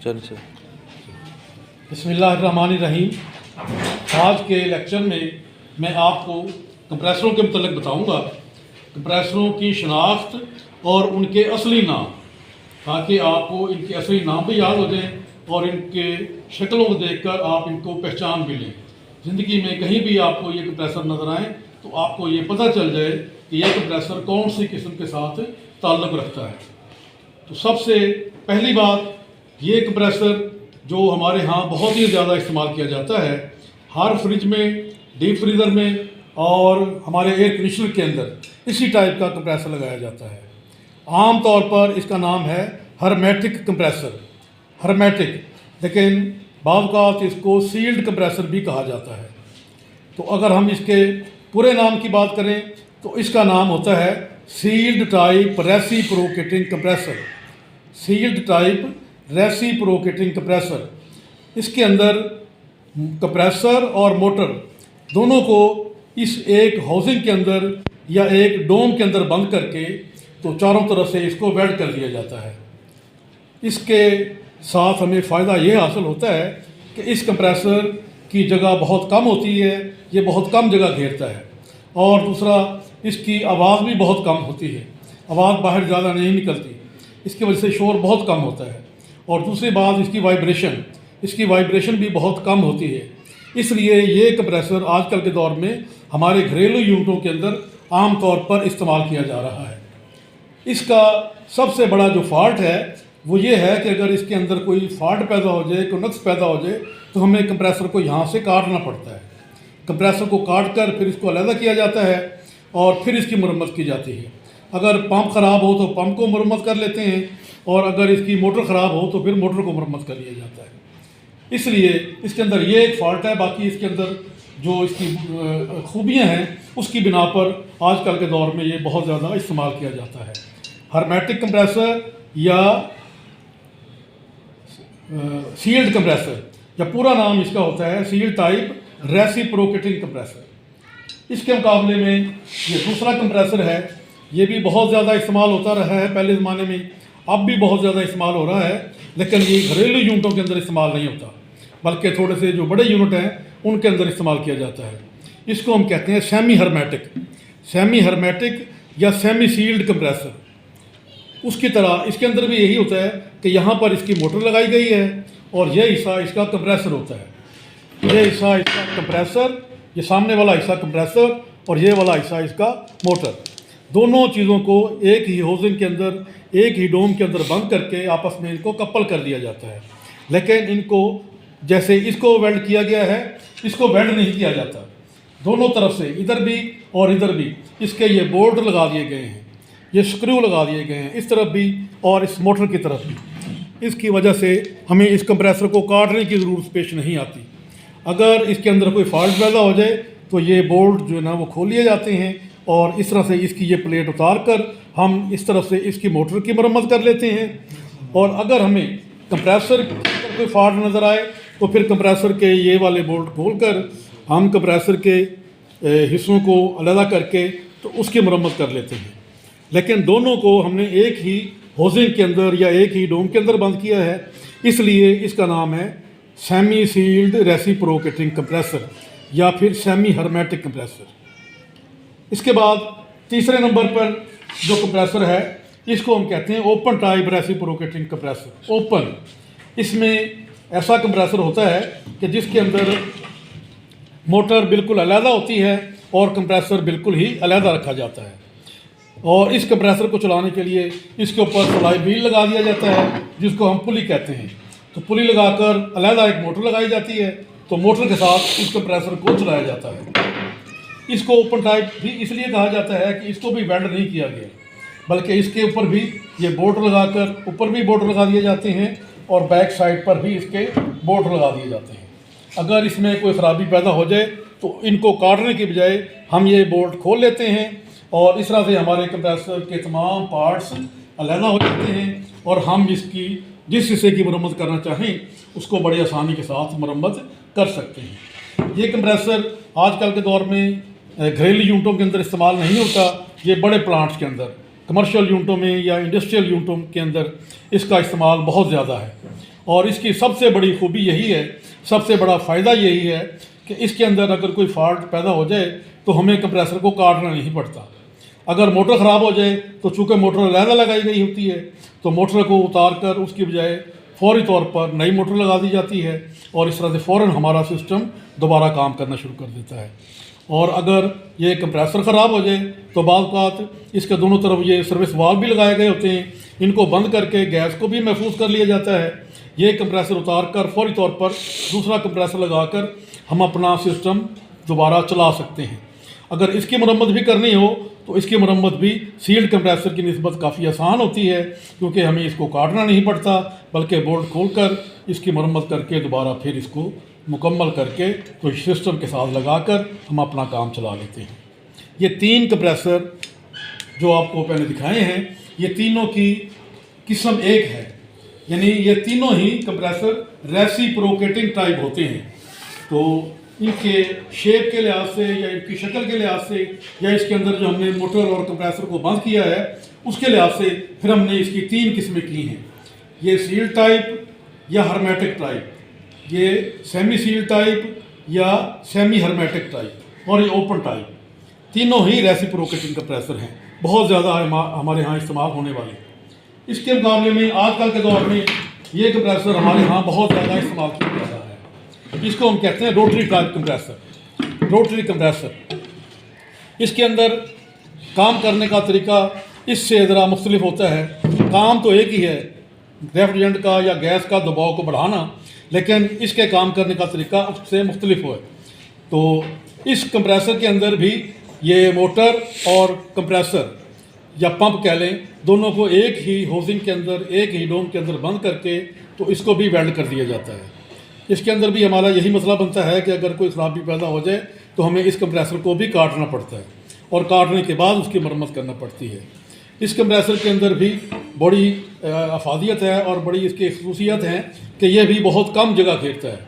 चल से बिस्मिल्लाहिर्रहमानिर्रहीम। आज के लेक्चर में मैं आपको कंप्रेसरों के मतलब बताऊंगा, कंप्रेसरों की शनाख्त और उनके असली नाम, ताकि आपको इनके असली नाम भी याद हो जाएं और इनके शक्लों को देखकर आप इनको पहचान भी लें। ज़िंदगी में कहीं भी आपको ये कंप्रेसर नज़र आए तो आपको ये पता चल जाए कि यह कंप्रेसर कौन सी किस्म के साथ ताल्लुक़ रखता है। तो सबसे पहली बात, ये कंप्रेसर जो हमारे यहाँ बहुत ही ज़्यादा इस्तेमाल किया जाता है, हर फ्रिज में, डीप फ्रीज़र में और हमारे एयर कंडीशनर के अंदर इसी टाइप का कंप्रेसर लगाया जाता है। आम तौर पर इसका नाम है हर्मेटिक कंप्रेसर, हर्मेटिक, लेकिन बाद औक़ात इसको सील्ड कंप्रेसर भी कहा जाता है। तो अगर हम इसके पूरे नाम की बात करें तो इसका नाम होता है sealed type reciprocating compressor, sealed type reciprocating compressor. इसके अंदर कंप्रेसर और मोटर दोनों को इस एक हाउसिंग के अंदर या एक डोम के अंदर बंद करके तो चारों तरफ से इसको वेल्ड कर दिया जाता है। इसके साथ हमें फ़ायदा ये हासिल होता है कि इस कंप्रेसर की जगह बहुत कम होती है, ये बहुत कम जगह घेरता है, और दूसरा इसकी आवाज़ भी बहुत कम होती है, आवाज़ बाहर ज़्यादा नहीं निकलती, इसकी वजह से शोर बहुत कम होता है। और दूसरी बात, इसकी वाइब्रेशन भी बहुत कम होती है। इसलिए ये कंप्रेसर आजकल के दौर में हमारे घरेलू यूनिटों के अंदर आम तौर पर इस्तेमाल किया जा रहा है। इसका सबसे बड़ा जो फॉल्ट है वो ये है कि अगर इसके अंदर कोई फॉल्ट पैदा हो जाए, कोई नुक्स पैदा हो जाए, तो हमें कंप्रेसर को यहाँ से काटना पड़ता है। कंप्रेसर को काट कर फिर इसको अलग किया जाता है और फिर इसकी मरम्मत की जाती है। अगर पंप ख़राब हो तो पंप को मरम्मत कर लेते हैं, और अगर इसकी मोटर ख़राब हो तो फिर मोटर को मरम्मत कर लिया जाता है। इसलिए इसके अंदर ये एक फ़ॉल्ट है। बाकी इसके अंदर जो इसकी खूबियाँ हैं उसकी बिना पर आजकल के दौर में ये बहुत ज़्यादा इस्तेमाल किया जाता है। हर्मेटिक कंप्रेसर या सील्ड कंप्रेसर, या पूरा नाम इसका होता है सील्ड टाइप रेसिप्रोकेटिंग कंप्रेसर। इसके मुकाबले में ये दूसरा कंप्रेसर है, ये भी बहुत ज़्यादा इस्तेमाल होता रहा है पहले ज़माने में, अब भी बहुत ज़्यादा इस्तेमाल हो रहा है, लेकिन ये घरेलू यूनिटों के अंदर इस्तेमाल नहीं होता, बल्कि थोड़े से जो बड़े यूनिट हैं उनके अंदर इस्तेमाल किया जाता है। इसको हम कहते हैं सेमी हर्मेटिक या सेमी सील्ड कंप्रेसर। उसकी तरह इसके अंदर भी यही होता है कि यहाँ पर इसकी मोटर लगाई गई है और यह हिस्सा इसका कंप्रेसर होता है। यह हिस्सा इसका कंप्रेसर, ये सामने वाला हिस्सा कंप्रेसर और ये वाला हिस्सा इसका मोटर। दोनों चीज़ों को एक ही हाउसिंग के अंदर, एक ही डोम के अंदर बंद करके आपस में इनको कपल कर दिया जाता है। लेकिन इनको, जैसे इसको वेल्ड किया गया है, इसको वेल्ड नहीं किया जाता। दोनों तरफ से, इधर भी और इधर भी, इसके ये बोल्ट लगा दिए गए हैं, ये स्क्रू लगा दिए गए हैं, इस तरफ भी और इस मोटर की तरफ भी। इसकी वजह से हमें इस कंप्रेसर को काटने की ज़रूरत पेश नहीं आती। अगर इसके अंदर कोई फॉल्ट पैदा हो जाए तो ये बोल्ट जो है ना वो खोल लिए जाते हैं, और इस तरह से इसकी ये प्लेट उतार कर हम इस तरफ से इसकी मोटर की मरम्मत कर लेते हैं। और अगर हमें कंप्रेसर पर कोई फॉल्ट नज़र आए तो फिर कंप्रेसर के ये वाले बोल्ट खोलकर हम कंप्रेसर के हिस्सों को अलग करके तो उसकी मरम्मत कर लेते हैं। लेकिन दोनों को हमने एक ही हाउसिंग के अंदर या एक ही डोम के अंदर बंद किया है, इसलिए इसका नाम है सेमी सील्ड रेसिप्रोकेटिंग कंप्रेसर या फिर सेमी हर्मेटिक कंप्रेसर। इसके बाद तीसरे नंबर पर जो कंप्रेसर है इसको हम कहते हैं open type reciprocating compressor. Open, इसमें ऐसा कंप्रेसर होता है कि जिसके अंदर मोटर बिल्कुल अलहदा होती है और कंप्रेसर बिल्कुल ही अलहदा रखा जाता है। और इस कंप्रेसर को चलाने के लिए इसके ऊपर फ्लाई व्हील लगा दिया जाता है, जिसको हम पुली कहते हैं। तो पुली लगाकर अलहदा एक मोटर लगाई जाती है, तो मोटर के साथ इस कंप्रेसर को चलाया जाता है। इसको ओपन टाइप भी इसलिए कहा जाता है कि इसको भी वेल्ड नहीं किया गया, बल्कि इसके ऊपर भी ये बोल्ट लगाकर, ऊपर भी बोल्ट लगा दिए जाते हैं और बैक साइड पर भी इसके बोल्ट लगा दिए जाते हैं। अगर इसमें कोई ख़राबी पैदा हो जाए तो इनको काटने की बजाय हम ये बोल्ट खोल लेते हैं, और इस तरह से हमारे कंप्रेसर के तमाम पार्ट्स अलहदा हो जाते हैं, और हम इसकी जिस हिस्से की मरम्मत करना चाहें उसको बड़ी आसानी के साथ मरम्मत कर सकते हैं। ये कंप्रेसर आजकल के दौर में घरेलू यूनिटों के अंदर इस्तेमाल नहीं होता, ये बड़े प्लांट्स के अंदर, कमर्शियल यूनिटों में या इंडस्ट्रियल यूनिटों के अंदर इसका इस्तेमाल बहुत ज़्यादा है। और इसकी सबसे बड़ी खूबी यही है, सबसे बड़ा फ़ायदा यही है कि इसके अंदर अगर कोई फॉल्ट पैदा हो जाए तो हमें कंप्रेसर को काटना नहीं पड़ता। अगर मोटर ख़राब हो जाए तो चूँकि मोटर अलहदा लगाई गई होती है तो मोटर को उतार कर उसकी बजाय फौरी तौर पर नई मोटर लगा दी जाती है और इस तरह से फ़ौरन हमारा सिस्टम दोबारा काम करना शुरू कर देता है। और अगर ये कंप्रेसर ख़राब हो जाए तो बाज़ औक़ात इसके दोनों तरफ ये सर्विस वाल्व भी लगाए गए होते हैं, इनको बंद करके गैस को भी महफूज कर लिया जाता है। ये कंप्रेसर उतार कर फौरी तौर पर दूसरा कंप्रेसर लगाकर हम अपना सिस्टम दोबारा चला सकते हैं। अगर इसकी मरम्मत भी करनी हो तो इसकी मरम्मत भी सील्ड कंप्रेसर की निस्बत काफ़ी आसान होती है, क्योंकि हमें इसको काटना नहीं पड़ता, बल्कि बोल्ट खोलकर इसकी मरम्मत करके दोबारा फिर इसको मुकम्मल करके तो सिस्टम के साथ लगाकर हम अपना काम चला लेते हैं। ये 3 कंप्रेसर जो आपको पहले दिखाए हैं, ये तीनों की किस्म एक है, यानी ये तीनों ही कंप्रेसर रेसिप्रोकेटिंग टाइप होते हैं। तो इनके शेप के लिहाज से या इनकी शक्ल के लिहाज से या इसके अंदर जो हमने मोटर और कंप्रेसर को बंद किया है उसके लिहाज से फिर हमने इसकी 3 किस्में की हैं। ये सील टाइप या हर्मेटिक टाइप, ये सेमी सील टाइप या सेमी हर्मेटिक टाइप और ये ओपन टाइप। तीनों ही रेसिप्रोकेटिंग कंप्रेसर हैं, बहुत ज़्यादा हमारे यहाँ इस्तेमाल होने वाले। इसके मुकाबले में आजकल के दौर में ये कंप्रेसर हमारे यहाँ बहुत ज़्यादा इस्तेमाल किया जा रहा है। इसको हम कहते हैं rotary type compressor, rotary compressor. इसके अंदर काम करने का तरीका इससे ज़रा मुख्तलिफ होता है। काम तो एक ही है, रेफ्रिजरेंट का या गैस का दबाव को बढ़ाना, लेकिन इसके काम करने का तरीका उससे मुख्तलिफ है। तो इस कंप्रेसर के अंदर भी ये मोटर और कंप्रेसर या पंप कह लें, दोनों को एक ही होजिंग के अंदर, एक ही डोम के अंदर बंद करके तो इसको भी वेल्ड कर दिया जाता है। इसके अंदर भी हमारा यही मसला बनता है कि अगर कोई ख़राबी पैदा हो जाए तो हमें इस कंप्रेसर को भी काटना पड़ता है और काटने के बाद उसकी मरम्मत करना पड़ती है। इस कंप्रेसर के अंदर भी बड़ी अफादियत है और बड़ी इसकी खसूसियत है कि यह भी बहुत कम जगह घेरता है।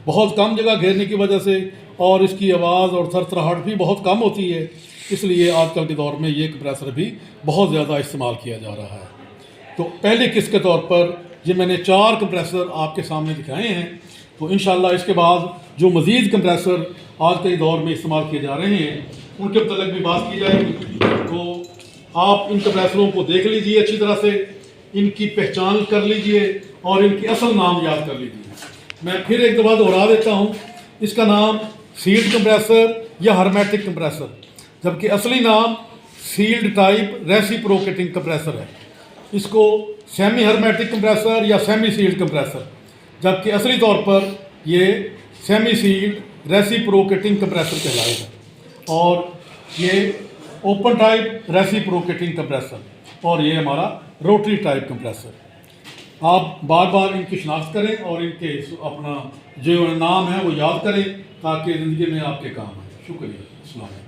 बहुत कम जगह घेरने की वजह से और इसकी आवाज़ और थरथराहट भी बहुत कम होती है, इसलिए आजकल के दौर में ये कंप्रेसर भी बहुत ज़्यादा इस्तेमाल किया जा रहा है। तो पहली किस्त के तौर पर ये मैंने 4 कंप्रेसर आपके सामने दिखाए हैं। तो इंशाल्लाह इसके बाद जो मज़ीद कंप्रेसर आज के दौर में इस्तेमाल किए जा रहे हैं उनके मतलब भी बात की जाएगी। तो आप इन कंप्रेसरों को देख लीजिए अच्छी तरह से, इनकी पहचान कर लीजिए और इनकी असल नाम याद कर लीजिए। मैं फिर एक दफ़ा दोहरा देता हूँ, इसका नाम सील्ड कंप्रेसर या हर्मेटिक कंप्रेसर, जबकि असली नाम सील्ड टाइप रेसिप्रोकेटिंग कंप्रेसर है। इसको सेमी हर्मेटिक कंप्रेसर या सेमी सील्ड कंप्रेसर, जबकि असली तौर पर ये सेमी सील्ड रेसिप्रोकेटिंग कंप्रेसर कहलाएगा। और ये ओपन टाइप रेसिप्रोकेटिंग कंप्रेसर और ये हमारा रोटरी टाइप कंप्रेसर। आप बार बार इनकी शनाख्त करें और इनके अपना जो नाम है वो याद करें ताकि ज़िंदगी में आपके काम आए। शुक्रिया। अस्सलाम वालेकुम।